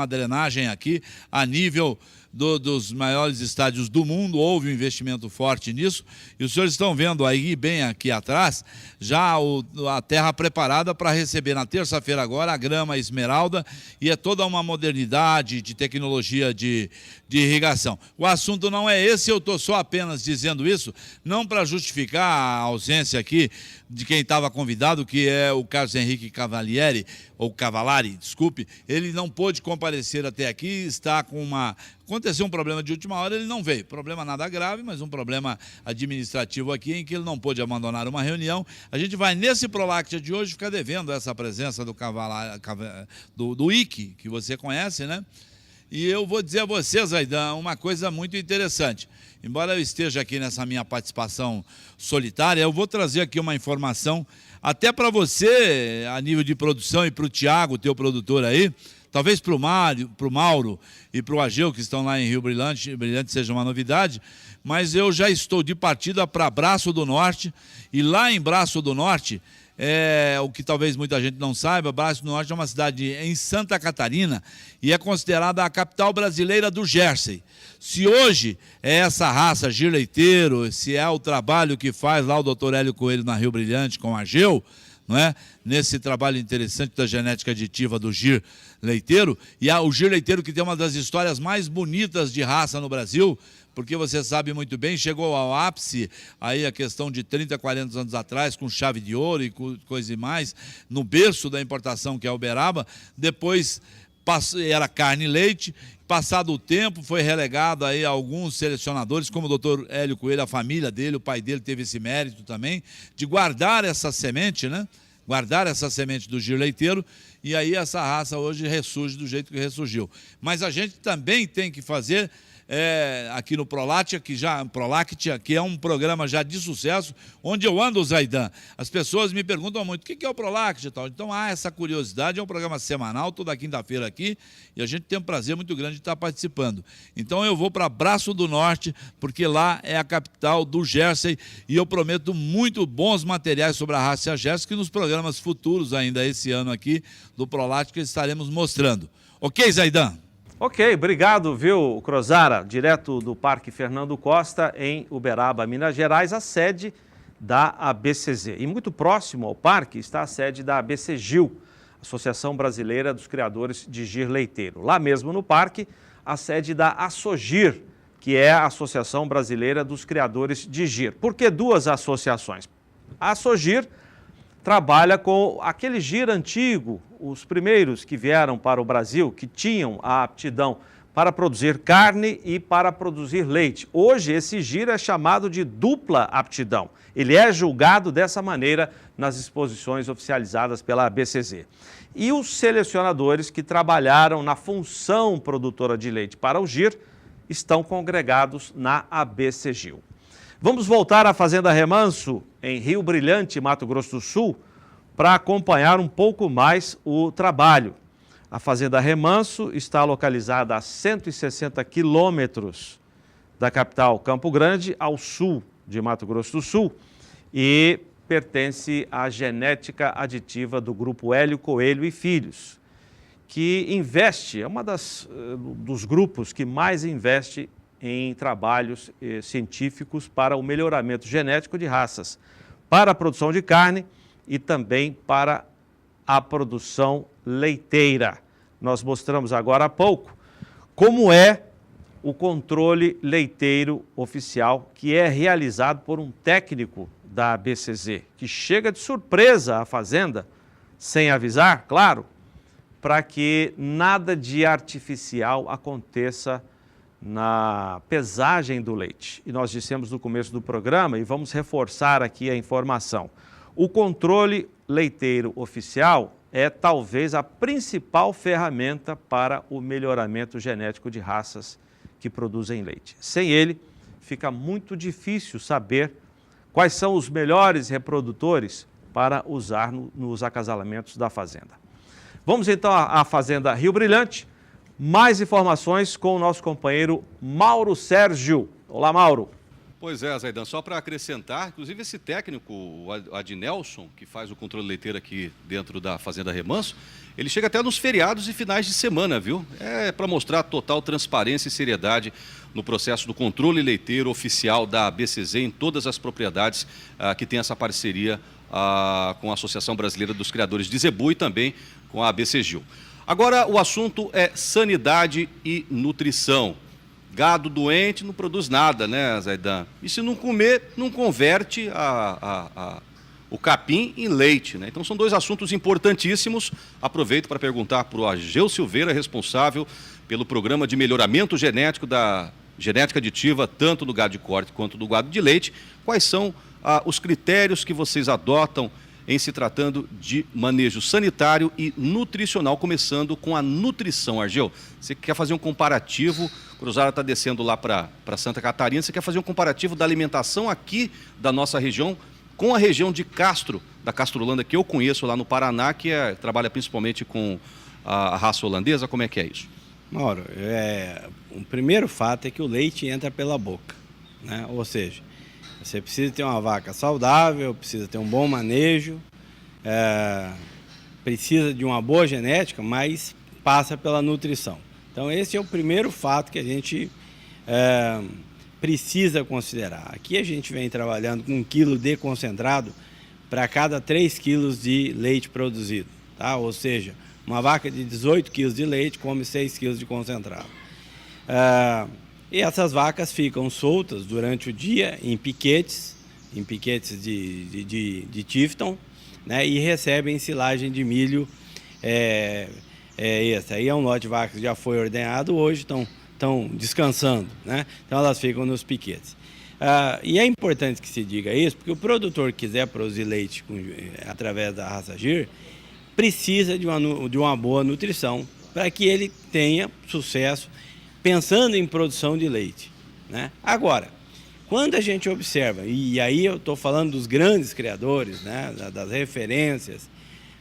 drenagem aqui a nível dos maiores estádios do mundo. Houve um investimento forte nisso, e os senhores estão vendo aí, bem aqui atrás, já a terra preparada para receber na terça-feira agora a grama esmeralda, e é toda uma modernidade de tecnologia de irrigação. O assunto não é esse, eu estou só apenas dizendo isso, não para justificar a ausência aqui de quem estava convidado, que é o Carlos Henrique Cavalieri, ou Cavalari, desculpe, ele não pôde comparecer até aqui, está com aconteceu um problema de última hora, ele não veio. Problema nada grave, mas um problema administrativo aqui, em que ele não pôde abandonar uma reunião. A gente vai, nesse Prolactia de hoje, ficar devendo essa presença do Cavalari, do Ike, que você conhece, né? E eu vou dizer a você, Zaidan, uma coisa muito interessante. Embora eu esteja aqui nessa minha participação solitária, eu vou trazer aqui uma informação, até para você, a nível de produção, e para o Tiago, teu produtor aí, talvez para o Mauro e para o Ageu, que estão lá em Rio Brilhante seja uma novidade, mas eu já estou de partida para Braço do Norte, e lá em Braço do Norte, o que talvez muita gente não saiba, Braço do Norte é uma cidade em Santa Catarina e é considerada a capital brasileira do Jersey. Se hoje é essa raça gir leiteiro, se é o trabalho que faz lá o doutor Hélio Coelho na Rio Brilhante com a Ageu, não é? Nesse trabalho interessante da genética aditiva do gir leiteiro, e o gir leiteiro que tem uma das histórias mais bonitas de raça no Brasil, porque você sabe muito bem, chegou ao ápice aí a questão de 30, 40 anos atrás, com chave de ouro e coisa e mais, no berço da importação, que é Uberaba. Depois era carne e leite, passado o tempo foi relegado aí a alguns selecionadores, como o doutor Hélio Coelho, a família dele, o pai dele teve esse mérito também, de guardar essa semente, né? Guardar essa semente do gir leiteiro, e aí essa raça hoje ressurge do jeito que ressurgiu. Mas a gente também tem que fazer aqui no Prolactia, que é um programa já de sucesso, onde eu ando, Zaidan. As pessoas me perguntam muito, o que é o Prolactia e tal? Então há essa curiosidade, é um programa semanal, toda quinta-feira aqui, e a gente tem um prazer muito grande de estar participando. Então eu vou para Braço do Norte, porque lá é a capital do Jersey, e eu prometo muito bons materiais sobre a raça Jersey, que nos programas futuros ainda esse ano aqui do Prolactia estaremos mostrando. Ok, Zaidan? Ok, obrigado, viu, Crozara, direto do Parque Fernando Costa, em Uberaba, Minas Gerais, a sede da ABCZ. E muito próximo ao parque está a sede da ABCGIL, Associação Brasileira dos Criadores de Gir Leiteiro. Lá mesmo no parque, a sede da Assogir, que é a Associação Brasileira dos Criadores de Gir. Por que duas associações? A Sogir trabalha com aquele gir antigo, os primeiros que vieram para o Brasil, que tinham a aptidão para produzir carne e para produzir leite. Hoje, esse gir é chamado de dupla aptidão. Ele é julgado dessa maneira nas exposições oficializadas pela ABCZ. E os selecionadores que trabalharam na função produtora de leite para o gir estão congregados na ABCGil. Vamos voltar à Fazenda Remanso, em Rio Brilhante, Mato Grosso do Sul, para acompanhar um pouco mais o trabalho. A Fazenda Remanso está localizada a 160 quilômetros da capital Campo Grande, ao sul de Mato Grosso do Sul, e pertence à genética aditiva do grupo Hélio Coelho e Filhos, que investe, é dos grupos que mais investe em trabalhos científicos para o melhoramento genético de raças, para a produção de carne e também para a produção leiteira. Nós mostramos agora há pouco como é o controle leiteiro oficial, que é realizado por um técnico da ABCZ, que chega de surpresa à fazenda, sem avisar, claro, para que nada de artificial aconteça na pesagem do leite. E nós dissemos no começo do programa, e vamos reforçar aqui a informação, o controle leiteiro oficial é talvez a principal ferramenta para o melhoramento genético de raças que produzem leite. Sem ele, fica muito difícil saber quais são os melhores reprodutores para usar nos acasalamentos da fazenda. Vamos então à Fazenda Rio Brilhante. Mais informações com o nosso companheiro Mauro Sérgio. Olá, Mauro. Pois é, Zaidan, só para acrescentar, inclusive esse técnico, o Adnelson, que faz o controle leiteiro aqui dentro da Fazenda Remanso, ele chega até nos feriados e finais de semana, viu? É para mostrar total transparência e seriedade no processo do controle leiteiro oficial da ABCZ em todas as propriedades que tem essa parceria com a Associação Brasileira dos Criadores de Zebu e também com a ABCGil. Agora, o assunto é sanidade e nutrição. Gado doente não produz nada, né, Zaidan? E se não comer, não converte o capim em leite, né? Então são dois assuntos importantíssimos. Aproveito para perguntar para o Ageu Silveira, responsável pelo programa de melhoramento genético da genética aditiva, tanto do gado de corte quanto do gado de leite. Quais são os critérios que vocês adotam em se tratando de manejo sanitário e nutricional, começando com a nutrição, Argeu? Você quer fazer um comparativo, o Cruzada está descendo lá para Santa Catarina, você quer fazer um comparativo da alimentação aqui da nossa região com a região de Castro, da Castrolândia, que eu conheço lá no Paraná, que trabalha principalmente com a raça holandesa. Como é que é isso? Mauro, o primeiro fato é que o leite entra pela boca, né? Ou seja, você precisa ter uma vaca saudável, precisa ter um bom manejo, precisa de uma boa genética, mas passa pela nutrição. Então esse é o primeiro fato que a gente precisa considerar. Aqui a gente vem trabalhando com 1 quilo de concentrado para cada 3 quilos de leite produzido, tá? Ou seja, uma vaca de 18 quilos de leite come 6 quilos de concentrado. E essas vacas ficam soltas durante o dia em piquetes de Tifton, né, e recebem silagem de milho. Esse aí é um lote de vacas que já foi ordenhado hoje, estão descansando, né? Então elas ficam nos piquetes. E é importante que se diga isso, porque o produtor que quiser produzir leite através da raça Gir precisa de uma boa nutrição para que ele tenha sucesso pensando em produção de leite, né? Agora, quando a gente observa, e aí eu estou falando dos grandes criadores, né, das referências,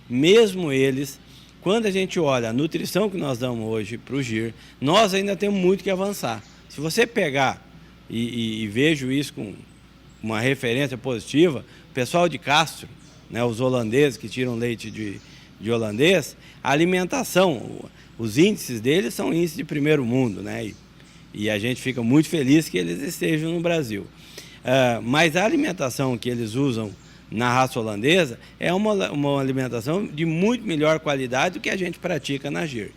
mesmo eles, quando a gente olha a nutrição que nós damos hoje para o Gir, nós ainda temos muito que avançar. Se você pegar, e vejo isso com uma referência positiva, o pessoal de Castro, né, os holandeses que tiram leite de holandês, a alimentação, os índices deles são índices de primeiro mundo, né? E a gente fica muito feliz que eles estejam no Brasil. Mas a alimentação que eles usam na raça holandesa é uma alimentação de muito melhor qualidade do que a gente pratica na Gir.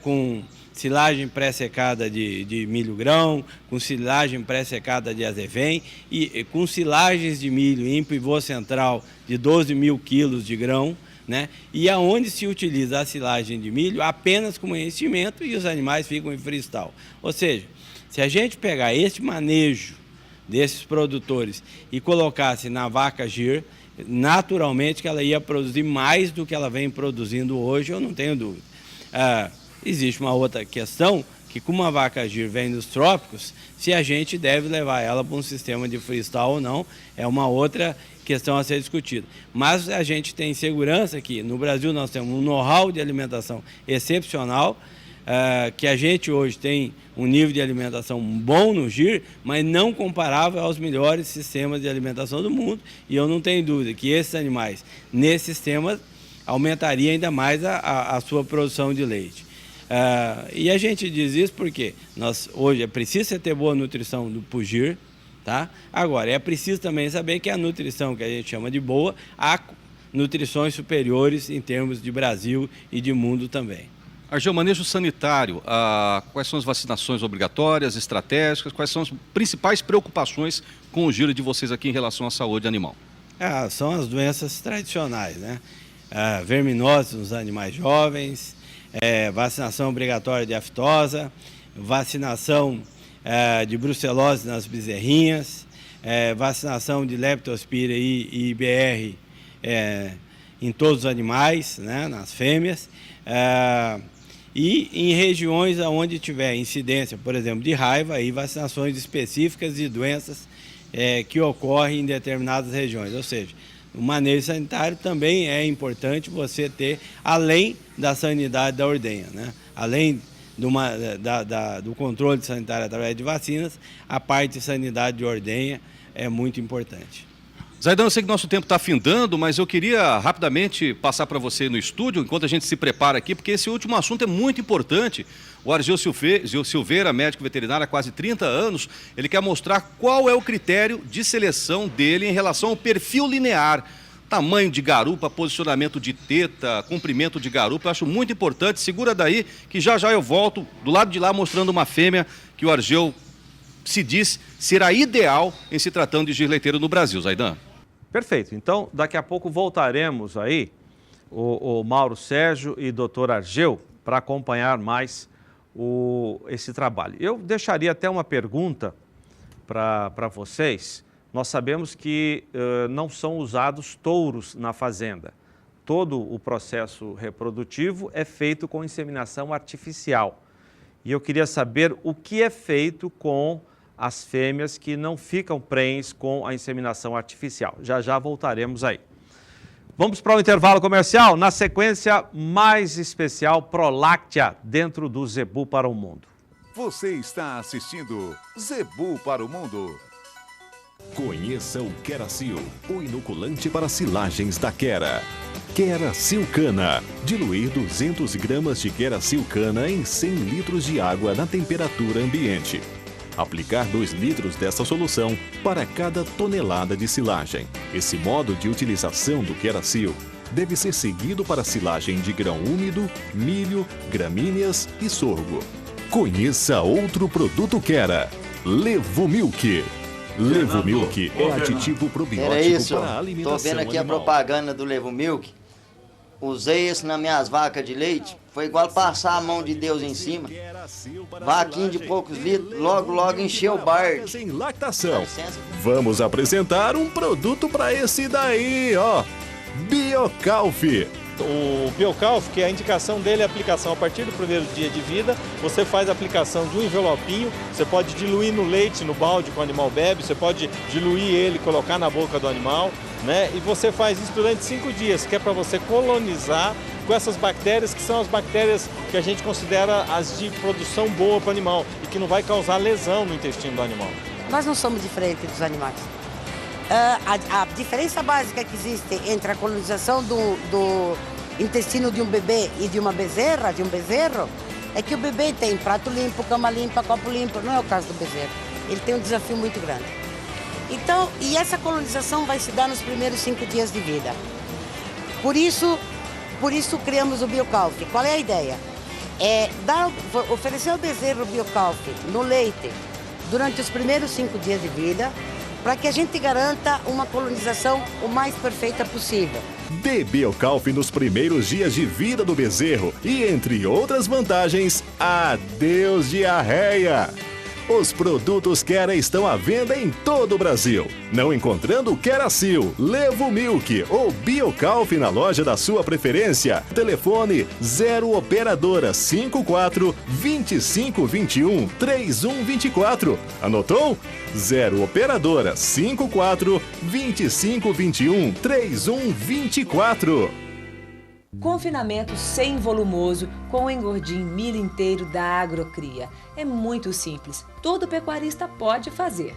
Com silagem pré-secada de milho grão, com silagem pré-secada de azevém e com silagens de milho em pivô central de 12 mil quilos de grão, né? E aonde se utiliza a silagem de milho apenas como enchimento e os animais ficam em freestyle. Ou seja, se a gente pegar este manejo desses produtores e colocasse na vaca gir, naturalmente que ela ia produzir mais do que ela vem produzindo hoje, eu não tenho dúvida. Existe uma outra questão, que como a vaca gir vem dos trópicos, se a gente deve levar ela para um sistema de freestyle ou não, é uma outra questão a ser discutida. Mas a gente tem segurança que no Brasil nós temos um know-how de alimentação excepcional, que a gente hoje tem um nível de alimentação bom no gir, mas não comparável aos melhores sistemas de alimentação do mundo, e eu não tenho dúvida que esses animais, nesse sistema, aumentaria ainda mais a sua produção de leite. E a gente diz isso porque hoje é preciso ter boa nutrição do gir, tá? Agora, é preciso também saber que a nutrição que a gente chama de boa, há nutrições superiores em termos de Brasil e de mundo também. Argel, manejo sanitário, quais são as vacinações obrigatórias, estratégicas, quais são as principais preocupações com o giro de vocês aqui em relação à saúde animal? São as doenças tradicionais, né? Verminose nos animais jovens, vacinação obrigatória de aftosa, vacinação de brucelose nas bezerrinhas, vacinação de leptospira e IBR em todos os animais, né, nas fêmeas, e em regiões onde tiver incidência, por exemplo, de raiva, aí vacinações específicas de doenças que ocorrem em determinadas regiões. Ou seja, o manejo sanitário também é importante você ter, além da sanidade da ordenha, né? Além do controle sanitário através de vacinas, a parte de sanidade de ordenha é muito importante. Zaidan, eu sei que nosso tempo está findando, mas eu queria rapidamente passar para você no estúdio, enquanto a gente se prepara aqui, porque esse último assunto é muito importante. O Argel Silveira, médico veterinário há quase 30 anos, ele quer mostrar qual é o critério de seleção dele em relação ao perfil linear. Tamanho de garupa, posicionamento de teta, comprimento de garupa, eu acho muito importante. Segura daí que já eu volto do lado de lá mostrando uma fêmea que o Argel se diz será ideal em se tratando de gir leiteiro no Brasil. Zaidan. Perfeito. Então, daqui a pouco voltaremos aí, o Mauro Sérgio e Dr. Argel, para acompanhar mais esse trabalho. Eu deixaria até uma pergunta para vocês. Nós sabemos que não são usados touros na fazenda. Todo o processo reprodutivo é feito com inseminação artificial. E eu queria saber o que é feito com as fêmeas que não ficam prenhes com a inseminação artificial. Já voltaremos aí. Vamos para o intervalo comercial. Na sequência, mais especial Proláctea dentro do Zebu para o Mundo. Você está assistindo Zebu para o Mundo. Conheça o Queracil, o inoculante para silagens da Quera. Queracil Cana. Diluir 200 gramas de Queracil Cana em 100 litros de água na temperatura ambiente. Aplicar 2 litros dessa solução para cada tonelada de silagem. Esse modo de utilização do Queracil deve ser seguido para silagem de grão úmido, milho, gramíneas e sorgo. Conheça outro produto Quera, Levomilk. Levomilk é aditivo probiótico para a alimentação animal. Tô vendo aqui a propaganda do Levomilk. Usei esse nas minhas vacas de leite. Foi igual passar a mão de Deus em cima. Vaquinha de poucos litros, logo encheu o bar. Sem lactação. Vamos apresentar um produto para esse daí, ó. Biocalf. O Biocalf, que a indicação dele é a aplicação a partir do primeiro dia de vida. Você faz a aplicação de um envelopinho, você pode diluir no leite, no balde que o animal bebe, você pode diluir ele e colocar na boca do animal, né? E você faz isso durante 5 dias, que é para você colonizar com essas bactérias, que são as bactérias que a gente considera as de produção boa para o animal e que não vai causar lesão no intestino do animal. Nós não somos diferentes dos animais. A diferença básica que existe entre a colonização do intestino de um bebê e de uma bezerra, de um bezerro, é que o bebê tem prato limpo, cama limpa, copo limpo. Não é o caso do bezerro. Ele tem um desafio muito grande. Então, e essa colonização vai se dar nos primeiros 5 dias de vida. Por isso criamos o Biocalf. Qual é a ideia? oferecer o bezerro Biocalf no leite durante os primeiros 5 dias de vida, para que a gente garanta uma colonização o mais perfeita possível. Dê Biocalf nos primeiros dias de vida do bezerro e, entre outras vantagens, adeus diarreia. Os produtos Quera estão à venda em todo o Brasil. Não encontrando Queracil, Levo Milk ou Biocalf na loja da sua preferência? Telefone 0 Operadora 54 2521 3124. Anotou? 0 Operadora 54 2521 3124. Confinamento sem volumoso com o engordim milho inteiro da Agrocria. É muito simples, todo pecuarista pode fazer.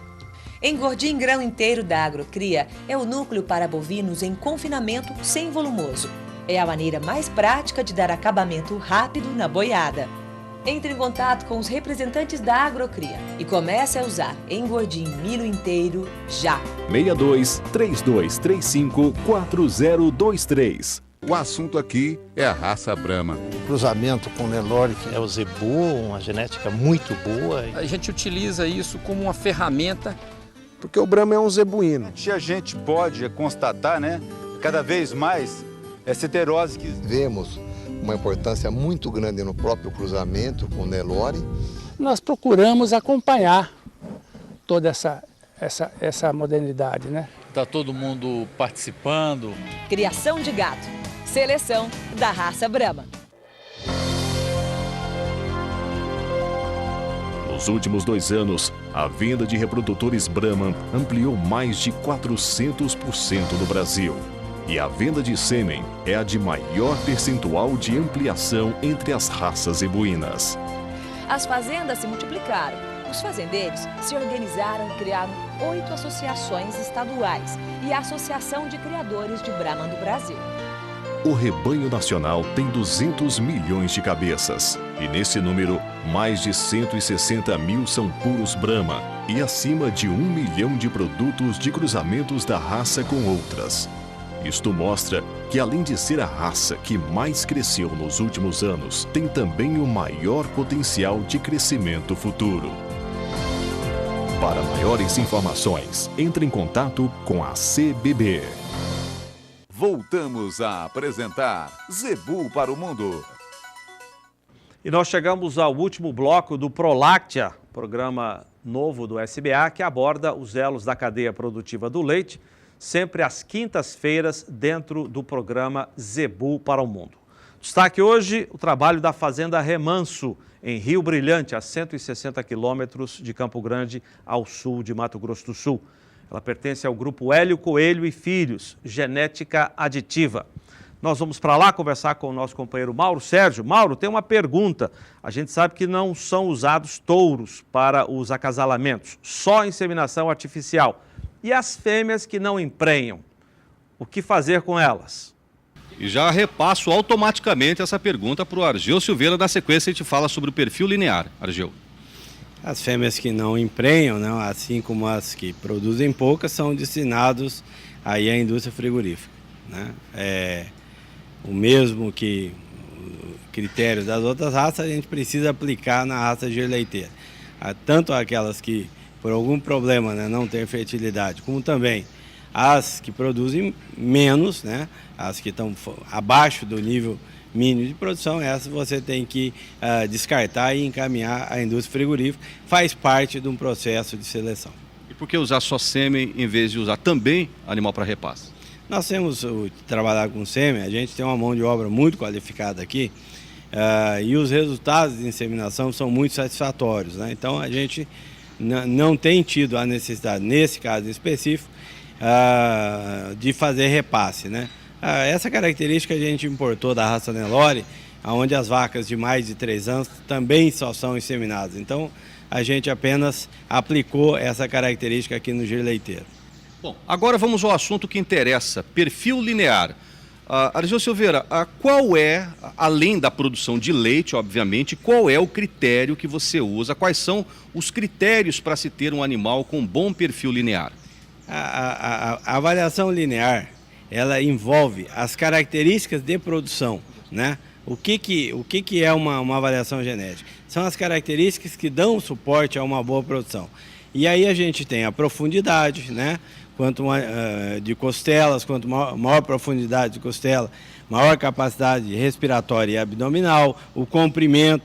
Engordim grão inteiro da Agrocria é o núcleo para bovinos em confinamento sem volumoso. É a maneira mais prática de dar acabamento rápido na boiada. Entre em contato com os representantes da Agrocria e comece a usar engordim milho inteiro já. 62 3235 4023. O assunto aqui é a raça Brahma. O cruzamento com o Nelore, que é o zebu, uma genética muito boa. A gente utiliza isso como uma ferramenta. Porque o Brahma é um zebuíno. Se a gente pode constatar, né, cada vez mais essa heterose que... Vemos uma importância muito grande no próprio cruzamento com o Nelore. Nós procuramos acompanhar toda essa modernidade, né? Está todo mundo participando. Criação de gado. Seleção da raça Brahma. Nos últimos 2 anos, a venda de reprodutores Brahman ampliou mais de 400% no Brasil. E a venda de sêmen é a de maior percentual de ampliação entre as raças zebuínas. As fazendas se multiplicaram. Os fazendeiros se organizaram e criaram 8 associações estaduais e a Associação de Criadores de Brahman do Brasil. O rebanho nacional tem 200 milhões de cabeças. E nesse número, mais de 160 mil são puros Brahma e acima de 1 milhão de produtos de cruzamentos da raça com outras. Isto mostra que, além de ser a raça que mais cresceu nos últimos anos, tem também o maior potencial de crescimento futuro. Para maiores informações, entre em contato com a CBB. Voltamos a apresentar Zebu para o Mundo. E nós chegamos ao último bloco do Proláctea, programa novo do SBA, que aborda os elos da cadeia produtiva do leite, sempre às quintas-feiras, dentro do programa Zebu para o Mundo. Destaque hoje o trabalho da Fazenda Remanso, em Rio Brilhante, a 160 quilômetros de Campo Grande, ao sul de Mato Grosso do Sul. Ela pertence ao grupo Hélio Coelho e Filhos, Genética Aditiva. Nós vamos para lá conversar com o nosso companheiro Mauro Sérgio. Mauro, tem uma pergunta. A gente sabe que não são usados touros para os acasalamentos, só inseminação artificial. E as fêmeas que não emprenham, o que fazer com elas? E já repasso automaticamente essa pergunta para o Argeu Silveira. Na sequência a gente fala sobre o perfil linear. Argeu. As fêmeas que não emprenham, né, assim como as que produzem poucas, são destinados aí à indústria frigorífica, né? O mesmo que critério das outras raças, a gente precisa aplicar na raça leiteira. Tanto aquelas que, por algum problema, né, não têm fertilidade, como também as que produzem menos, né, as que estão abaixo do nível mínimo de produção, essas você tem que descartar e encaminhar à indústria frigorífica. Faz parte de um processo de seleção. E por que usar só sêmen em vez de usar também animal para repasse? Nós temos trabalhar com sêmen, a gente tem uma mão de obra muito qualificada aqui e os resultados de inseminação são muito satisfatórios, né? Então a gente não tem tido a necessidade, nesse caso específico, de fazer repasse, né? Essa característica a gente importou da raça Nelore, onde as vacas de mais de 3 anos também só são inseminadas. Então, a gente apenas aplicou essa característica aqui no giro leiteiro. Bom, agora vamos ao assunto que interessa, perfil linear. Argeu Silveira, qual é, além da produção de leite, obviamente, qual é o critério que você usa? Quais são os critérios para se ter um animal com bom perfil linear? A avaliação linear, ela envolve as características de produção, né, O que é uma avaliação genética? São as características que dão suporte a uma boa produção. E aí a gente tem a profundidade, né? De costelas, quanto maior profundidade de costela, maior capacidade respiratória e abdominal, o comprimento,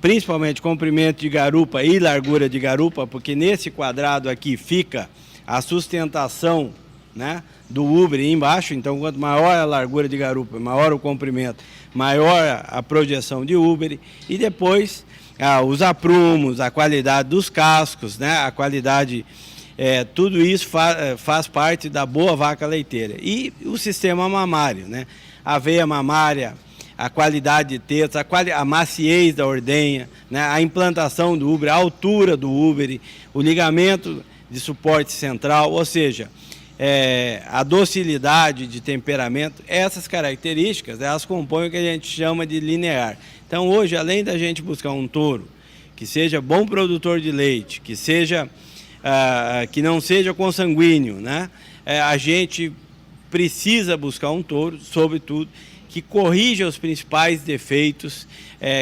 principalmente comprimento de garupa e largura de garupa, porque nesse quadrado aqui fica a sustentação, né, do úbere embaixo. Então, quanto maior a largura de garupa, maior o comprimento, maior a projeção de úbere. E depois os aprumos, a qualidade dos cascos, né, a qualidade, tudo isso faz parte da boa vaca leiteira. E o sistema mamário, né, a veia mamária, a qualidade de tetas, a maciez da ordenha, né, a implantação do úbere, a altura do úbere, o ligamento de suporte central, ou seja, a docilidade de temperamento. Essas características, elas compõem o que a gente chama de linear. Então, hoje, além da gente buscar um touro que seja bom produtor de leite, que não seja consanguíneo, né, a gente precisa buscar um touro, sobretudo, que corrija os principais defeitos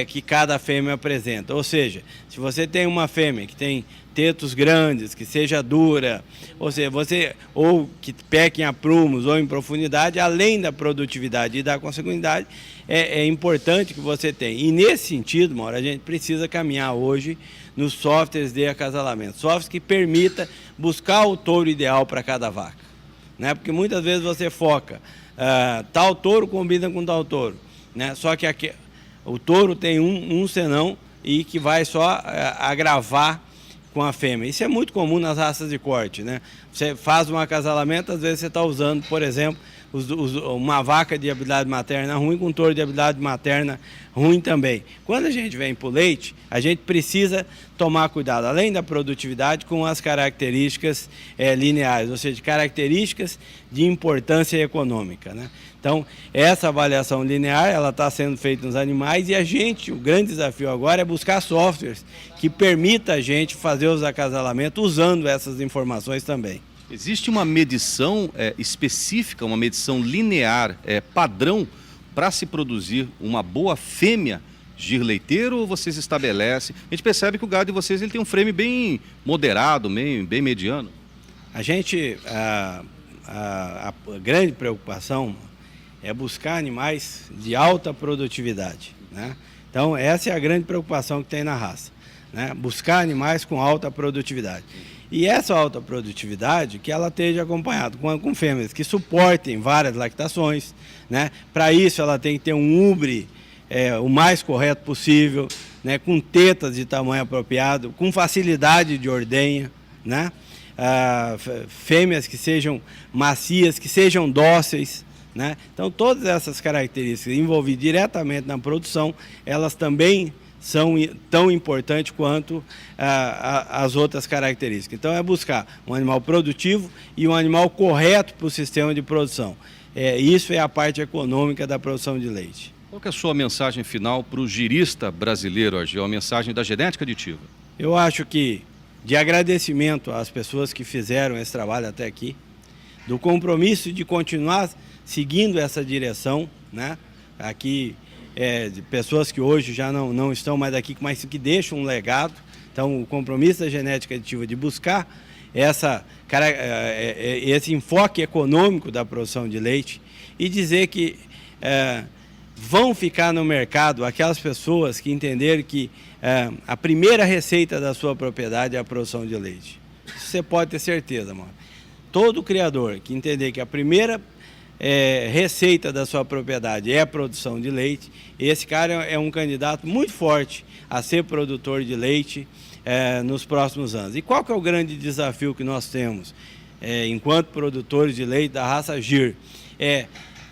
que cada fêmea apresenta. Ou seja, se você tem uma fêmea que tem tetos grandes, que seja dura, ou seja, ou que peque em aprumos ou em profundidade, além da produtividade e da consanguinidade, é importante que você tenha. E nesse sentido, Mauro, a gente precisa caminhar hoje nos softwares de acasalamento, softwares que permita buscar o touro ideal para cada vaca, né? Porque muitas vezes você foca, tal touro combina com tal touro, né? Só que aqui, o touro tem um senão e que vai só agravar com a fêmea. Isso é muito comum nas raças de corte, né? Você faz um acasalamento, às vezes você está usando, por exemplo, uma vaca de habilidade materna ruim com um touro de habilidade materna ruim também. Quando a gente vem para o leite, a gente precisa tomar cuidado, além da produtividade, com as características lineares, ou seja, características de importância econômica, né? Então, essa avaliação linear, ela está sendo feita nos animais e o grande desafio agora é buscar softwares que permita a gente fazer os acasalamentos usando essas informações também. Existe uma medição específica, uma medição linear, padrão, para se produzir uma boa fêmea gir leiteiro, ou vocês estabelecem? A gente percebe que o gado de vocês ele tem um frame bem moderado, bem mediano. A grande preocupação é buscar animais de alta produtividade, né? Então, essa é a grande preocupação que tem na raça, né? Buscar animais com alta produtividade. E essa alta produtividade, que ela esteja acompanhada com fêmeas que suportem várias lactações, né? Para isso, ela tem que ter um úbere o mais correto possível, né? Com tetas de tamanho apropriado, com facilidade de ordenha, né? Fêmeas que sejam macias, que sejam dóceis, né? Então, todas essas características envolvidas diretamente na produção, elas também são tão importantes quanto as outras características. Então, é buscar um animal produtivo e um animal correto para o sistema de produção. Isso é a parte econômica da produção de leite. Qual que é a sua mensagem final para o girista brasileiro, Ageu? A mensagem da genética aditiva? Eu acho que, de agradecimento às pessoas que fizeram esse trabalho até aqui, do compromisso de continuar seguindo essa direção, né? Aqui, de pessoas que hoje já não estão mais aqui, mas que deixam um legado. Então, o compromisso da genética aditiva de buscar esse enfoque econômico da produção de leite e dizer que vão ficar no mercado aquelas pessoas que entenderem que a primeira receita da sua propriedade é a produção de leite. Isso você pode ter certeza, mano. Todo criador que entender que a primeira receita da sua propriedade é a produção de leite, esse cara é um candidato muito forte a ser produtor de leite nos próximos anos. E qual que é o grande desafio que nós temos enquanto produtores de leite da raça Gir?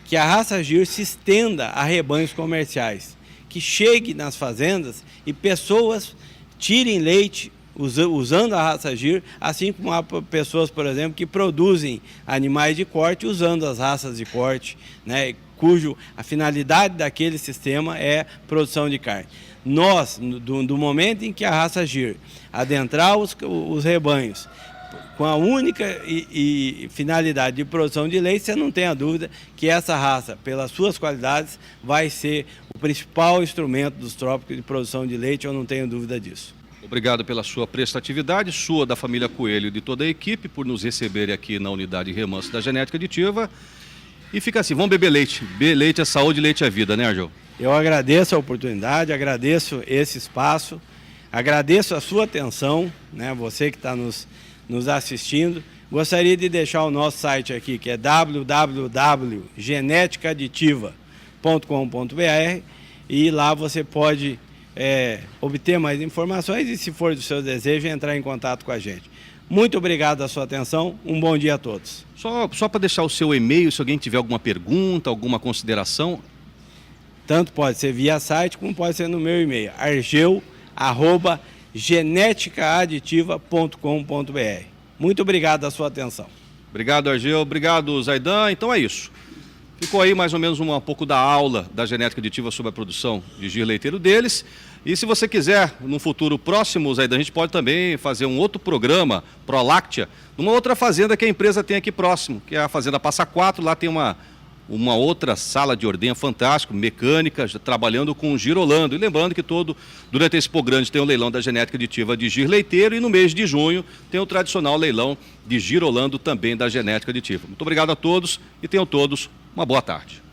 Que a raça Gir se estenda a rebanhos comerciais, que chegue nas fazendas e pessoas tirem leite usando a raça Gir, assim como há pessoas, por exemplo, que produzem animais de corte usando as raças de corte, né, a finalidade daquele sistema é produção de carne. Nós, do momento em que a raça Gir adentrar os rebanhos, com a única e finalidade de produção de leite, você não tenha dúvida que essa raça, pelas suas qualidades, vai ser o principal instrumento dos trópicos de produção de leite, eu não tenho dúvida disso. Obrigado pela sua prestatividade, sua, da família Coelho e de toda a equipe, por nos receberem aqui na unidade Remanso da Genética Aditiva. E fica assim, vamos beber leite. Beber leite é saúde, leite é vida, né, Argel? Eu agradeço a oportunidade, agradeço esse espaço, agradeço a sua atenção, né, você que está nos assistindo. Gostaria de deixar o nosso site aqui, que é www.geneticaaditiva.com.br, e lá você pode obter mais informações e, se for do seu desejo, entrar em contato com a gente. Muito obrigado pela sua atenção, um bom dia a todos. Só para deixar o seu e-mail, se alguém tiver alguma pergunta, alguma consideração. Tanto pode ser via site, como pode ser no meu e-mail, argel@geneticaaditiva.com.br. Muito obrigado pela sua atenção. Obrigado, Argel. Obrigado, Zaidan. Então é isso. Ficou aí mais ou menos um pouco da aula da genética aditiva sobre a produção de gir leiteiro deles. E se você quiser, num futuro próximo, Zaidan, a gente pode também fazer um outro programa, Proláctea, numa outra fazenda que a empresa tem aqui próximo, que é a Fazenda Passa Quatro. Lá tem uma outra sala de ordenha fantástica, mecânica, trabalhando com girolando. E lembrando que durante esse programa tem o leilão da genética aditiva de gir leiteiro, e no mês de junho tem o tradicional leilão de girolando também da genética aditiva. Muito obrigado a todos e tenham todos uma boa tarde.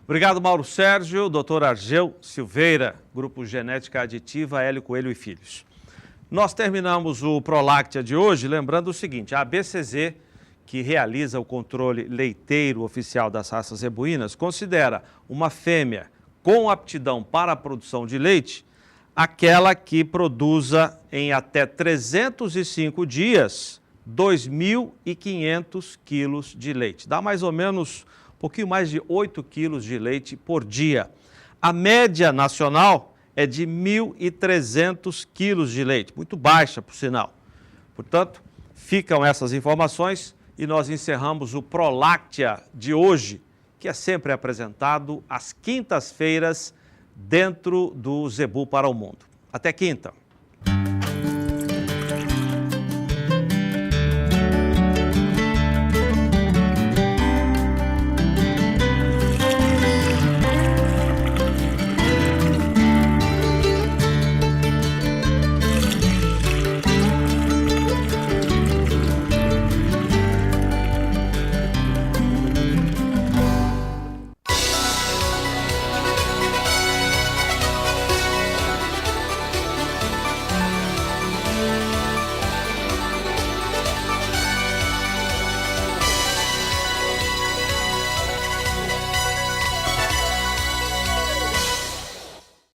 Obrigado, Mauro Sérgio, doutor Argel Silveira, Grupo Genética Aditiva, Hélio Coelho e Filhos. Nós terminamos o Proláctea de hoje lembrando o seguinte: a ABCZ, que realiza o controle leiteiro oficial das raças zebuínas, considera uma fêmea com aptidão para a produção de leite aquela que produza em até 305 dias 2.500 quilos de leite. Dá mais ou menos um pouquinho mais de 8 quilos de leite por dia. A média nacional é de 1.300 quilos de leite, muito baixa, por sinal. Portanto, ficam essas informações e nós encerramos o Proláctea de hoje, que é sempre apresentado às quintas-feiras dentro do Zebu para o Mundo. Até quinta!